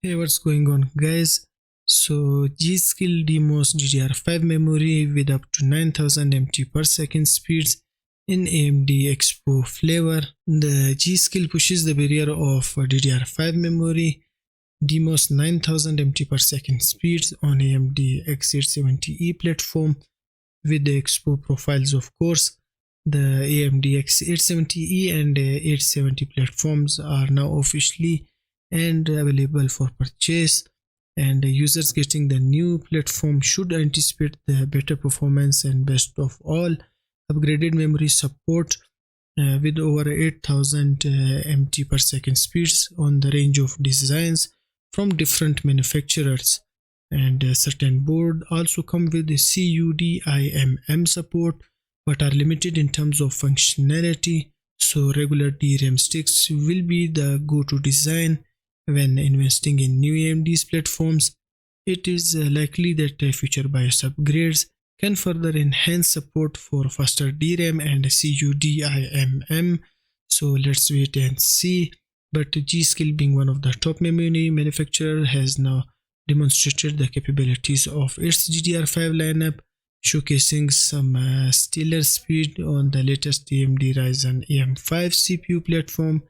Hey, what's going on, guys? So G-Skill demos DDR5 memory with up to 9000 MT per second speeds in AMD Expo flavor. The G-Skill pushes the barrier of DDR5 memory, demos 9000 MT per second speeds on AMD X870E platform with the Expo profiles, of course. The AMD X870E and 870 platforms are now officially and available for purchase, and users getting the new platform should anticipate the better performance and, best of all, upgraded memory support with over 8000 MT per second speeds on the range of designs from different manufacturers. And certain boards also come with the CUDIMM support but are limited in terms of functionality, so regular DRAM sticks will be the go-to design when investing in new AMD's platforms. It is likely that future BIOS upgrades can further enhance support for faster DRAM and CUDIMM, so let's wait and see. But G-Skill, being one of the top memory manufacturers, has now demonstrated the capabilities of its DDR5 lineup, showcasing some stellar speed on the latest AMD Ryzen AM5 CPU platform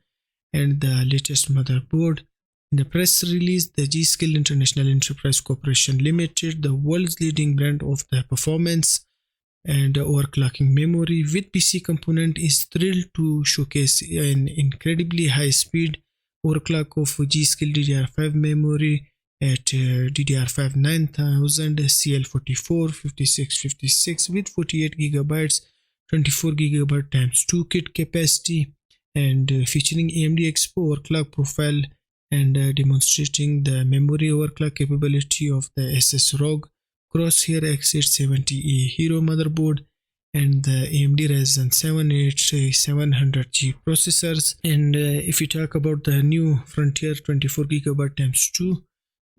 and the latest motherboard. In the press release, the G-Skill International Enterprise Corporation Limited, the world's leading brand of the performance and overclocking memory with PC component, is thrilled to showcase an incredibly high speed overclock of G-Skill DDR5 memory at DDR5 9000 CL44 5656 with 48GB 24GB times 2 kit capacity, and featuring AMD Expo Overclock Profile and demonstrating the memory overclock capability of the SS ROG Crosshair X870E Hero motherboard and the AMD Ryzen 7 8700G processors. And if we talk about the new Frontier 24GB times 2,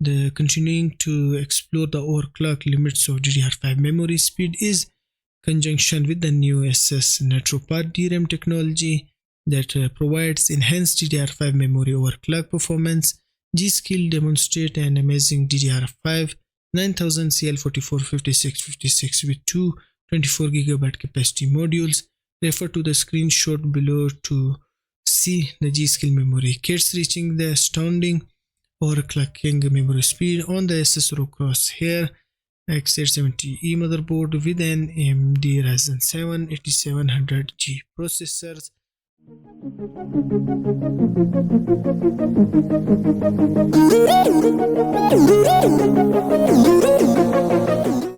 the continuing to explore the overclock limits of DDR5 memory speed is conjunction with the new SS NatroPath DRAM technology that provides enhanced DDR5 memory overclock performance. G-Skill demonstrate an amazing DDR5 9000 CL44 5656 with two 24GB capacity modules. Refer to the screenshot below to see the G-Skill memory kits reaching the astounding overclocking memory speed on the SS ROG Crosshair X870E motherboard with an AMD Ryzen 7 8700G processors.